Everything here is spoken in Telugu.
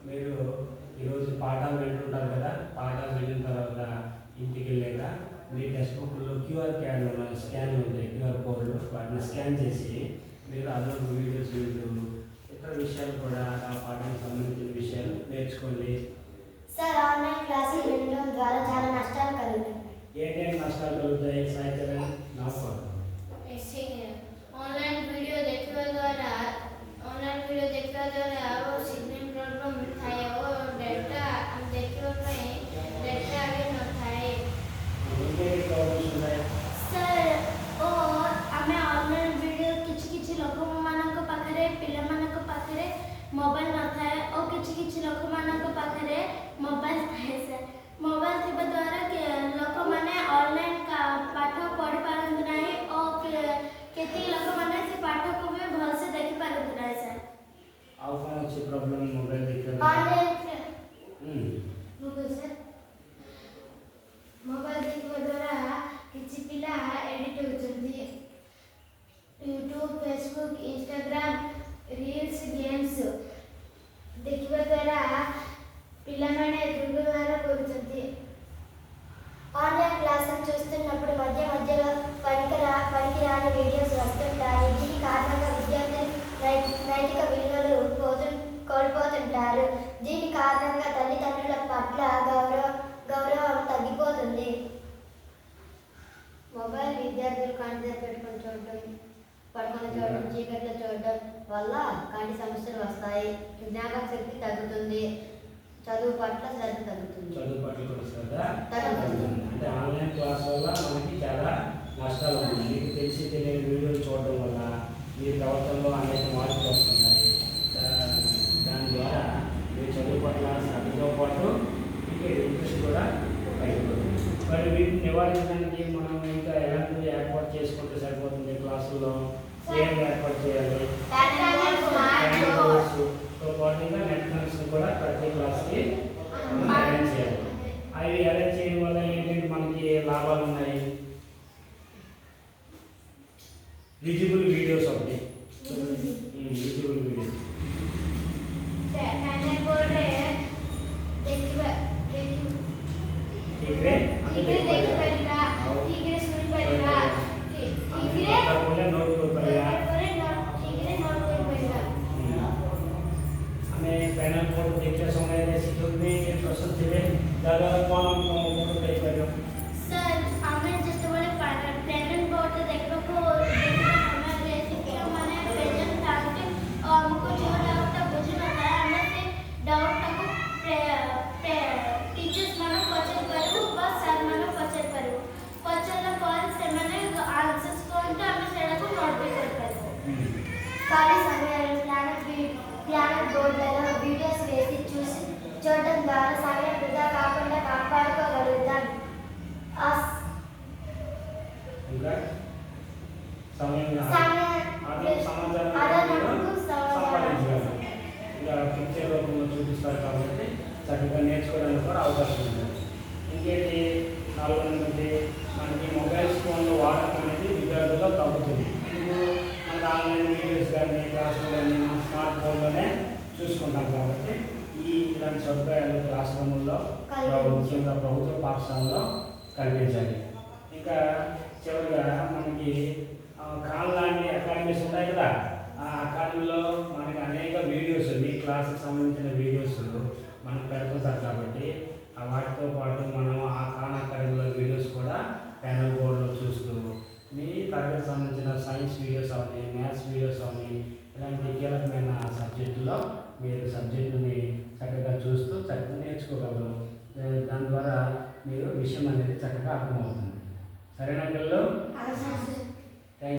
మీరు ఈరోజు పాఠాలు వింటుంటారు కదా, పాఠాలు విన్న తర్వాత ఇంటికి వెళ్ళాక మీ టెక్స్ట్ బుక్లో స్కాన్లు ఉంటాయి, క్యూఆర్ కోడ్లు, వాటిని స్కాన్ చేసి మీరు అందులో వీడియోస్ వింటూ ఇతర విషయాలు కూడా ఆ పాఠానికి సంబంధించిన విషయాలు నేర్చుకోండి. సార్, ఆన్లైన్ క్లాసులు వినడం ద్వారా చాలా నష్టాలు కలుగుతాయి. ఏంటంటే నష్టాలు కలుగుతాయి సాయంత్రం నాకు ऑनलाइन वीडियो देखने द्वारा वो सिग्नल प्रॉब्लम थाय वो डेटा हम देखियो में डेटा आगे न थाय सर ओ हमें ऑनलाइन वीडियो किछि लोक मानक पाखरे पिला मानक पाखरे मोबाइल न थाय ओ किछि लोक मानक पाखरे मोबाइल थाय सर मोबाइल थिबा द्वारा के लोक माने ऑनलाइन का पाठ पढ़ पारंत नाही ओ केते लोक माने से पाठ को में भल से देखि पारंत नाही सर आउ कौन अच्छी प्रॉब्लम मोबाइल देखकर ऑनलाइन सर मोबाइल देखिबा द्वारा किछि पिला एडिट होचंती YouTube Facebook Instagram reels games देखिबा द्वारा पिला माने दुर्व्यवहार करूचंती ఆన్లైన్ క్లాసులు చూస్తున్నప్పుడు మధ్యలో పనికిరాని వీడియోస్ వస్తుంటాయి. దీని కారణంగా విద్యార్థులు నైతిక విలువలు కోల్పోతుంటారు. దీని కారణంగా తల్లిదండ్రుల పట్ల గౌరవం తగ్గిపోతుంది. మొబైల్ విద్యార్థులు కంటి పెట్టుకొని చూడటం, పడుకొని చూడటం, చీకట్లో చూడటం వల్ల కంటి సమస్యలు వస్తాయి. జ్ఞాపక శక్తి తగ్గుతుంది. చదువు పట్ల శ్రద్ధ తగ్గుతుంది. అంటే ఆన్లైన్ క్లాస్ వల్ల మనకి చాలా నష్టాలు ఉన్నాయి. మీకు తెలిసి తెలియని వీడియోలు చూడడం వల్ల మీ ప్రవర్తనలో అనేక మార్పులు వస్తున్నాయి. దాని ద్వారా మీ చదువు పట్ల శ్రద్ధతో పాటు మీకు ఇంట్రెస్ట్ కూడా తగ్గిపోతుంది. మరి వీటిని నివారించడానికి మనం ఇంకా ఎలాంటివి ఏర్పాటు చేసుకుంటే సరిపోతుంది? క్లాసుల్లో ఏం ఏర్పాటు చేయాలి? తో పాటు ఇంకా నెట్ కనెక్షన్ కూడా ప్రతి క్లాస్కి అరేంజ్ చేయాలి. అవి అరేంజ్ చేయడం వల్ల ఏంటంటే మనకి లాభాలు ఉన్నాయి. విజిబుల్ వీడియోస్ ఒకటి, విజిబుల్ వీడియోస్ पैनल फोटो देखते समय शिक्षक में प्रश्न थे दादा कौन फोटो पे करो सर हमें जस्ट बोले पैनल बोर्ड देखने को हमें रेसिपी माने प्रेजेंट ताकि हमको जो डाउट था बुझना था हमें से डाउट को टीचर्स मानो क्वेश्चन करू बस सर मानो क्वेश्चन करू क्वेश्चन पर से माने आंसर्स को हमें सेड़ा को नोट भी कर पाए खाली समय ప్లానెట్ బోర్డులలో వీడియోస్ వేసి చూడటం ద్వారా సమయం వృధా కాకుండా కాపాడుకోగలుగుతాం. చూపిస్తారు కాబట్టి చక్కగా నేర్చుకోవడానికి కూడా అవకాశం ఉంది. ఇంకేంటి నాలుగోది మనకి మొబైల్ ఫోన్లో వాడకం అనేది విద్యార్థుల్లో తగ్గుతుంది. మనకి ఆన్లైన్ వీడియోస్ కానీ క్లాసులు కానీ స్మార్ట్ ఫోన్లోనే చూసుకుంటాం కాబట్టి ఇలాంటి సదుపాయాలు క్లాస్ రూముల్లో ముఖ్యంగా ప్రభుత్వ పాఠశాలలో కల్పించాలి. ఇంకా చివరిగా మనకి కాన్లాంటి అకాడమీస్ ఉంటాయి కదా, ఆ అకాడమీలో మనకి అనేక వీడియోస్ మీ క్లాస్కి సంబంధించిన వీడియోస్ మనం పెడుతుంటారు కాబట్టి వాటితో పాటు మనం ఆ కాన్ అకాడమీలో వీడియోస్ కూడా ప్యానల్ బోర్డులో చూస్తూ మీ తరగతి సంబంధించిన సైన్స్ వీడియోస్ అవని, మ్యాథ్స్ వీడియోస్ అవని, ఇలాంటి కీలకమైన సబ్జెక్టులో మీరు సబ్జెక్టుని చక్కగా చూస్తూ చక్కగా నేర్చుకోగలరు. దాని ద్వారా మీరు విషయం అనేది చక్కగా అర్థమవుతుంది. సరేనా పిల్లలు?